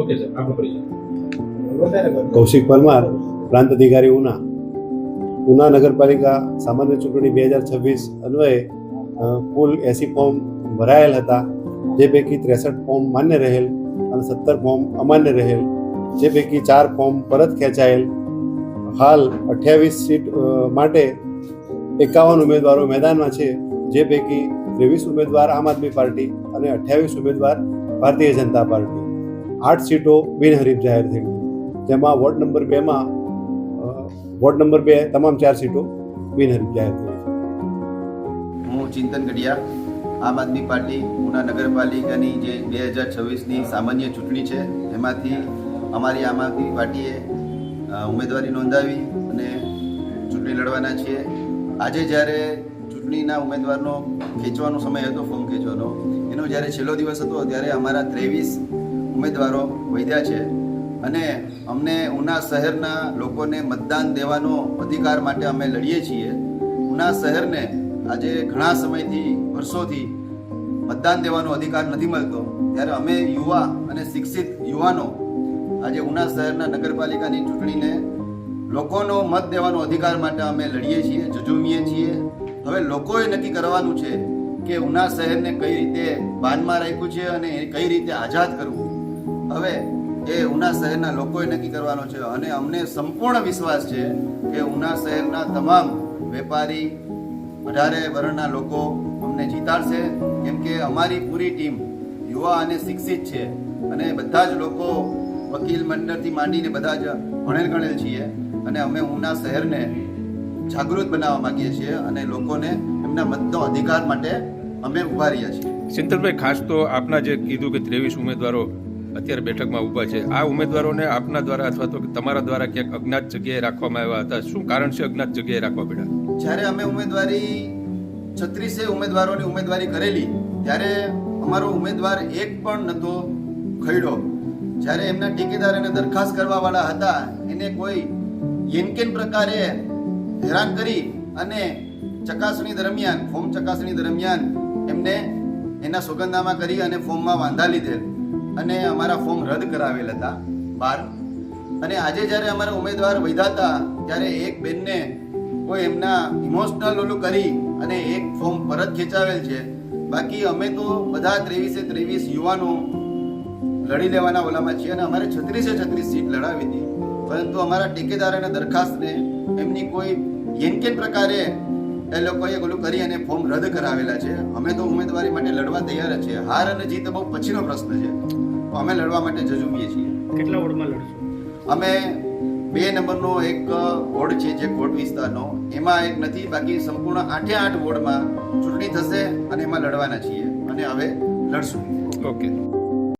Okay sir, આપનો પરિચય. કૌશિક પરમાર, પ્રાંત અધિકારી ઉના. ઉના નગરપાલિકા સામાન્ય ચૂંટણી 2026 અન્વયે કુલ 80 ફોર્મ ભરાયેલ હતા, જે પૈકી 63 ફોર્મ માન્ય રહેલ અને 17 ફોર્મ અમાન્ય રહેલ, જે પૈકી 4 ફોર્મ પરત ખેંચાયેલ. હાલ 28 સીટ માટે 51 ઉમેદવારો મેદાનમાં છે, જે પૈકી 23 ઉમેદવાર આમ આદમી પાર્ટી અને 28 ઉમેદવાર ભારતીય જનતા પાર્ટી. 8 સીટો બિનહરીફ જાહેર થઈ, જેમાં વોર્ડ નંબર 2 તમામ 4 સીટો બિનહરીફ જાહેર થઈ. હું ચિંતન ગઢિયા, આમ આદમી પાર્ટી ઉના નગરપાલિકાની જે 2026ની સામાન્ય ચૂંટણી છે, એમાંથી અમારી આમ આદમી પાર્ટીએ ઉમેદવારી નોંધાવી અને ચૂંટણી લડવાના છીએ. આજે જ્યારે ચૂંટણીના ઉમેદવારનો ખેંચવાનો સમય હતો, ફોર્મ ખેંચવાનો, એનો જ્યારે છેલ્લો દિવસ હતો, ત્યારે અમારા 23 ઉમેદવારો વધ્યા છે અને અમને ઉના શહેરના લોકોને મતદાન દેવાનો અધિકાર માટે અમે લડીએ છીએ. ઉના શહેરને આજે ઘણા સમયથી, વર્ષોથી મતદાન દેવાનો અધિકાર નથી મળતો, ત્યારે અમે યુવા અને શિક્ષિત યુવાનો આજે ઉના શહેરના નગરપાલિકાની ચૂંટણીને લોકોનો મત દેવાનો અધિકાર માટે અમે લડીએ છીએ, ઝઝૂમીએ છીએ. હવે લોકોએ નક્કી કરવાનું છે કે ઉના શહેરને કઈ રીતે બાનમાં રાખ્યું છે અને કઈ રીતે આઝાદ કરવું. હવે એ ઉના શહેરના લોકોએ નક્કી કરવાનો છે અને અમને સંપૂર્ણ વિશ્વાસ છે કે ઉના શહેરના તમામ વેપારી, 18 વર્ણના લોકો અમને જીતાડશે, કેમ કે અમારી પૂરી ટીમ યુવા અને શિક્ષિત છે અને બધા જ લોકો વકીલ મંડળથી માંડીને બધા જ ભણેલ ગણેલ છીએ અને અમે ઉના શહેરને જાગૃત બનાવવા માંગીએ છીએ અને લોકોને એમના મતનો અધિકાર માટે અમે ઉભા રહ્યા છીએ. ચિંતનભાઈ, ખાસ તો આપના જે કીધું કે 23 ઉમેદવારો અત્યારે બેઠકમાં ઊભા છે, આ ઉમેદવારોને આપના દ્વારા અથવા તો તમારા દ્વારા ક્યાંક અજ્ઞાત જગ્યાએ રાખવામાં આવ્યા હતા. શું કારણ છે અજ્ઞાત જગ્યાએ રાખવા પડ્યા? જ્યારે અમે ઉમેદવારી 36 ઉમેદવારોની ઉમેદવારી કરેલી, ત્યારે અમારો ઉમેદવાર એક પણ નહોતો ખડ્યો. જ્યારે એમના ઠેકેદાર એને દરખાસ્ત કરવાવાળા હતા, એને કોઈ યેનકેન પ્રકારે હેરાન કરી અને ચકાસણી દરમિયાન, ફોર્મ ચકાસણી દરમિયાન એમને એના સોગંદનામા કરી અને ફોર્મમાં વાંધા લીધેલ અને અમારા ફોર્મ રદ કરાવેલ હતા 12. અને આજે જ્યારે અમારા ઉમેદવાર વધ્યા હતા, ત્યારે એક બેનને કોઈ એમના ઇમોશનલ ઓલું કરી અને એક ફોર્મ પરત ખેંચાવેલ છે. બાકી અમે તો બધા 23 યુવાનો લડી લેવાના ઓલામાં છીએ અને અમારે 36 સીટ લડાવી હતી, પરંતુ અમારા ઠેકેદારોના દરખાસ્તને એમની કોઈ યેનકેન પ્રકારે એ લોકોએ ઓલું કરી અને ફોર્મ રદ કરાવેલા છે. અમે તો ઉમેદવારી માટે લડવા તૈયાર જ છે. હાર અને જીત બહુ પછીનો પ્રશ્ન છે, તો અમે લડવા માટે ઝઝૂમીએ છીએ. કેટલા વોર્ડમાં લડશો? અમે 2 નંબરનો એક વોર્ડ છે જે કોટ વિસ્તારનો, એમાં એક નથી, બાકી સંપૂર્ણ 8 વોર્ડમાં ચૂંટણી થશે અને એમાં લડવાના છીએ અને હવે લડશું. ઓકે.